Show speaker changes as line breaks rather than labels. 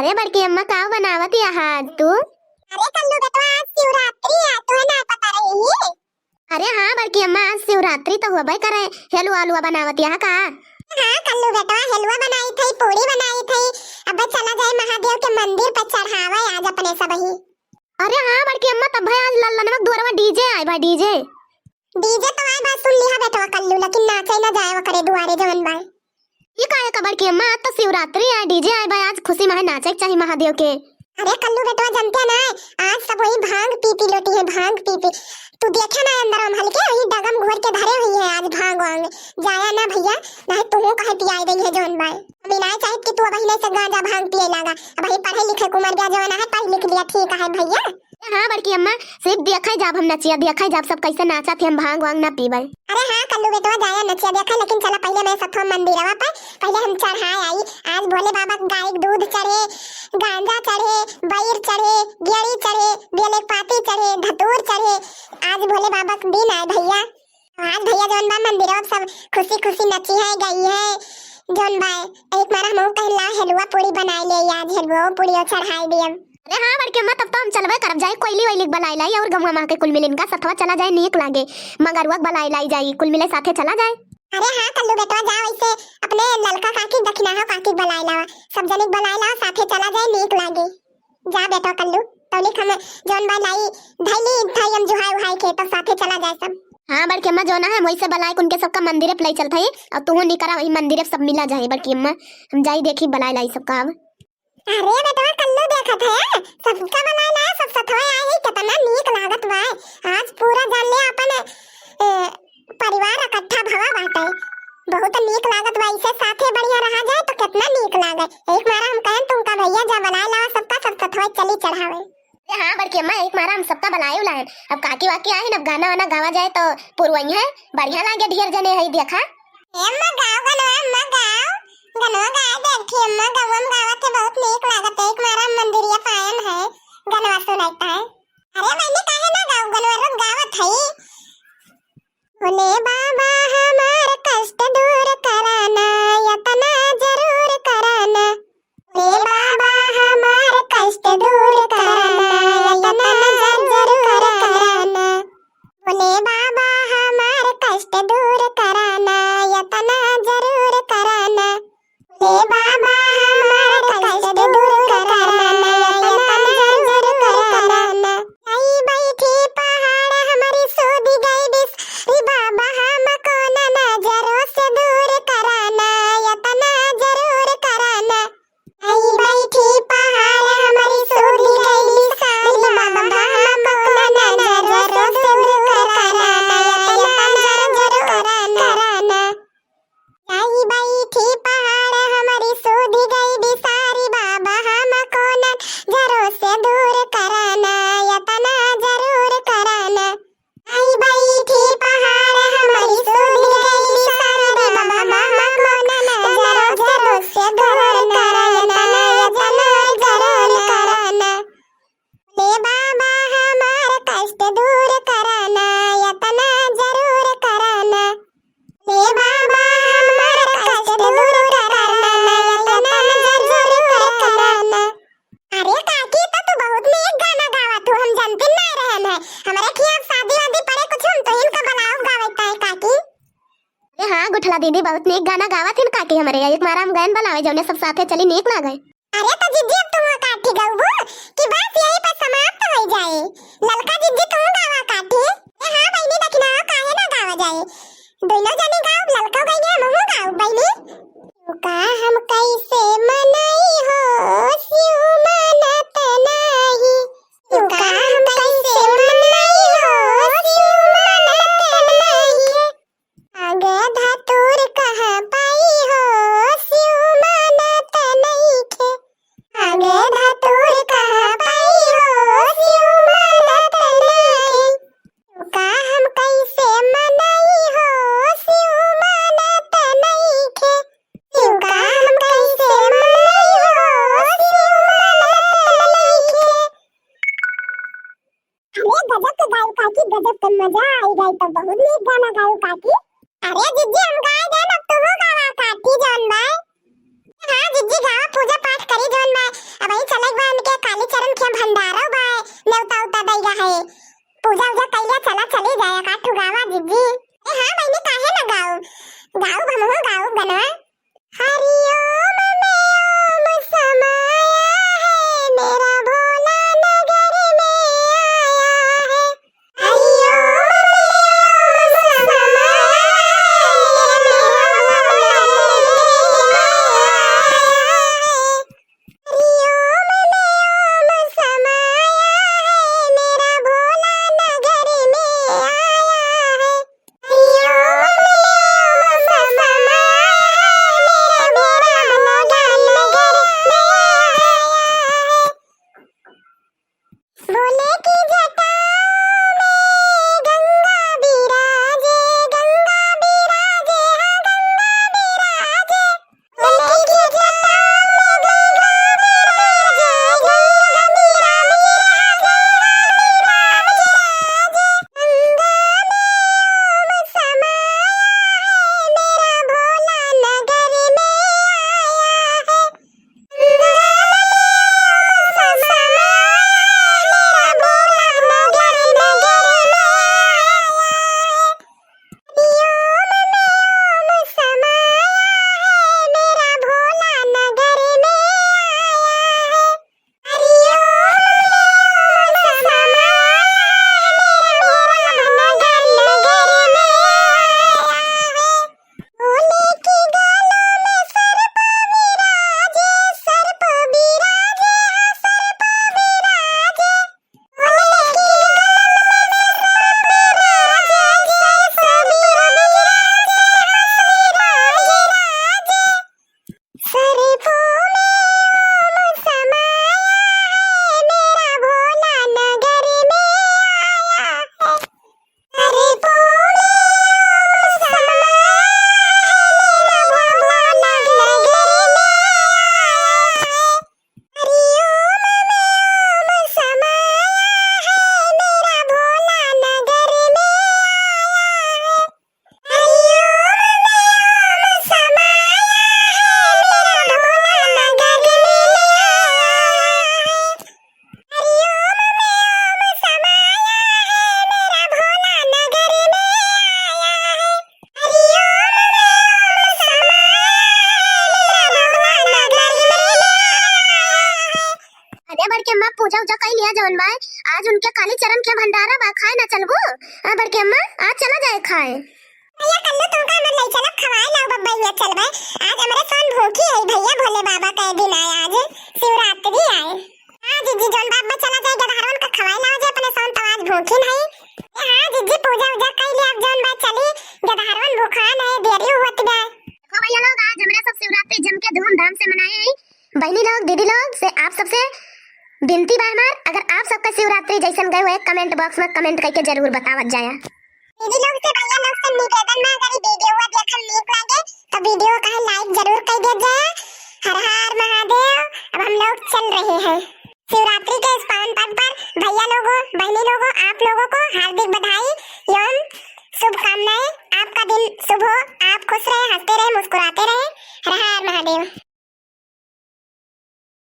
अरे बड़की अम्मा का बनावत है आज तू?
अरे कल्लू बेटवा आज शिवरात्रि है, तुम्हें ना पता रही?
अरे हाँ बड़की अम्मा आज शिवरात्रि तो होबे करे। हलवा हलवा बनावत है का?
हाँ कल्लू बेटवा हलवा बनाई थी, पूरी बनाई थी। अब चला जाए महादेव के मंदिर पर चढ़ावा आज अपने सब ही।
अरे हाँ बड़की अम्मा तब भाई आज लल्लनवा द्वारा डीजे आए भाई डीजे
तो आए बात सुन लिया बेटवा कल्लू, लेकिन नाचे ना जाए करे दुआरे जवन भाई।
ये काहे का बड़की अम्मा आज तो शिवरात्रि है डीजे आए भाई आज खुशी में नाचे चाहिए महादेव के।
अरे कल्लू बेटवा जानते ना आज सब वही भांग पी पी लोटी है, भांग पी पी। तू देखा ना अंदर हम हल्के वही डगम घोर के धरे हुई है आज भांग वांग। जाया ना भैया, नहीं तू कहे पियाई रही है जोन भाई। अभी ना चाहिए कि तू अब ही से गांजा भांग पिए लगा। अब ही पढ़े लिखे कुमार गया जवाना है, पढ़ लिख लिया ठीक है भैया।
हाँ बड़की अम्मा सिर्फ देखा जब हम नचिया देखा जब सब कैसे नाचा थे हम भांग वांग ना पीबे।
अरे हाँ कल्लू बेटवा जाया नचिया देखा, लेकिन चला पहले मैं सथो मंदिरवा पर पहले हम चढ़ाए आई। आज भोले बाबा गाय दूध चढ़े, गांजा चढ़े, बैर चढ़े, गेड़ी चढ़े, बेले पाती चढ़े, धतूर चढ़े। आज भोले बाबा का दिन आए भैया। आज भैया जोन बा मंदिरवा सब खुशी खुशी नची है गई है जोन भाई। एक मारा हम कहला हलवा पूरी बनाई ले आज, हलवा पूरी चढ़ाई दिए।
अरे हाँ बड़के अम्मा तब तो हम चलबे करब जाए कोयली वैली बलाई लाई और गंगा माँ के कुल मिलन का सथवा चला जाए नीक लागे। मगरवा बलाई लाई जाई कुल मिले साथे चला जाए।
अरे हाँ कल्लू बेटवा जाओ ऐसे अपने ललका काकी दक्षिणा हो काकी बलाई लावा, सब जने बलाई लाओ साथे चला जाए नीक लागे। जा बेटा कल्लू तौलिक हम जोन बलाई धैली थई हम जुहाई उहाई के तो साथे चला जाए सब।
हाँ बड़की अम्मा जो ना है वही से बलाई उनके सबका मंदिर पे लाई चलता है और तू निकरा वही मंदिर सब मिला जाए बड़की अम्मा। हम जाई देखी बलाई लाई सबका। अब
अरे बेटा कल्लू देखत है सबका बलाई लाया सब सथवा आए है, कितना नीक लागत बा। आज पूरा जान ले अपन परिवार इकट्ठा भवा बाटे, बहुत नीक लागत बा। इसे साथे बढ़िया रहा जाए तो कितना नीक लागे। एक मारा हम कहें तुमका भैया जा बलाई लावा सबका सब सथवा चली चढ़ावे।
हाँ बड़की अम्मा एक मारा हम सबका बलाई उलाए। अब काकी वाकी आए अब गाना वाना गावा जाए तो पुरवई है बढ़िया लागे ढेर जने है देखा।
अम्मा गाओ गनवा गाए देखी अम्मा गवम गावत है बहुत नीक लागत है। एक मारा मंदिरिया पायन है गनवा सुनाता है। अरे मैंने कहे ना गाओ गनवा रो गावत है। भोले बाबा हमार कष्ट दूर कराना यतना जरूर कराना। भोले बाबा हमार कष्ट दूर कराना यतना जरूर कराना। भोले बाबा हमार कष्ट दूर कराना यतना जरूर कराना। भोले बाबा हमार कष्ट दूर कराना यतना जरूर कराना। आई बैठी पहाड़ हमारी सोधी गई बिसरी बाबा हमको न नजरों से दूर कराना यतना जरूर कराना। आई बैठी पहाड़ हमारी सोधी गई बिसरी बाबा हमको न नजरों से दूर कराना यतना जरूर कराना। आई बैठी पहाड़ हमारी सोधी गई बिसारी बाबा हमको नजरों से दूर कराना यतना जरूर कराना। आई बैठी पहाड़ हमारी सोधी गई बिसारी बाबा हमको नजरों से दूर कराना यतना जरूर कराना। भोले बाबा हमार कष्ट दूर कराना यतना जरूर कराना। भोले बाबा हमार कष्ट दूर कराना यतना जरूर कराना। अरे काकी तो तू बहुत नीक गाना गावत हो, हम जानते ना रहन है। हमारे की अब शादी वादी पड़े कुछ हम तो इनका बनाओ गावत है काकी।
अरे हाँ गुठला दीदी बहुत नीक गाना गावा थी काकी हमारे एक मारा हम गायन बनावे जौने सब साथे चली नीक लागे।
अरे तो जिद्दी अब तुम काठी गाओ कि बस यही पर समाप्त हो जाए। ललका जिद्दी तुम गावा काठी। ए हां बहनी दक्षिणा काहे ना गावा जाए, दोनों जने गाओ ललका गाइए हमहु गाओ बहनी। का हम कैसे मनाई हो शिव मनत नाही। का हम कैसे मनाई हो शिव मनत नाही। आगे धतूर कहां पाई हो शिव मनत नहीं खे। आगे धतूर कहां पाई हो शिव मनत नहीं। का हम कैसे मनाई हो शिव मनत नहीं खे। का हम कैसे मनाई हो शिव मनत नहीं खे। अरे गजब का गायो काकी, गजब का मजा आई गई तो बहुत नीक गाना गायो काकी। अरे जिज्जी हम गाए दे अब तू गावा काकी जोन भाई। हां जिज्जी गावा पूजा पाठ करी जोन भाई। अब चरण के भंडारो बाय नेवता उता दैगा है पूजा उजा कैलिया चला चली जाया का ठु गावा जिजी ए हां बहनी काहे ना गाओ गाओ भमहो गाओ गनवा हरि ओम में ओम समाया है मेरा भोला नगर में आया है हरि ओम में ओम समाया है मेरा भोला नगर में
बड़के अम्मा पूजा उजा कई लिया जवन बा आज उनके काली चरण के भंडारा बा खाए ना चलबो बड़के अम्मा आज चला जाए खाए
भैया कल्लू तुमका मन ले चलब खवाए लाओ बब्बा ये चलबे आज हमरे सोन भूखी है भैया भोले बाबा का दिन आया आज शिवरात्रि आए हां जीजी जोन बाबा चला जाए गधारवन का खवाए लाओ जे अपने सोन तो आज भूखी नहीं हां जीजी पूजा उजा कई ले अब जोन बा चली गधारवन भूखान है देरी होत बा
देखो भैया लोग आज हमरे सब शिवरात्रि जम के धूमधाम से मनाए हैं बहनी लोग दीदी लोग से आप सबसे बिनती बा हमार अगर आप सबका शिवरात्रि जैसन गए हुए कमेंट बॉक्स में कमेंट करके जरूर बतावत जाया
दीदी लोग से भैया लोग से निवेदन में अगर वीडियो देखल नीक लागे तो वीडियो का लाइक जरूर कर दे जाए हर हर महादेव अब हम लोग चल रहे हैं शिवरात्रि के इस पावन पर्व पर भैया लोगों बहनी लोगों आप लोगों को हार्दिक बधाई एवं शुभकामनाएं आपका दिन शुभ हो आप खुश रहे हंसते रहे मुस्कुराते रहे हर हर महादेव।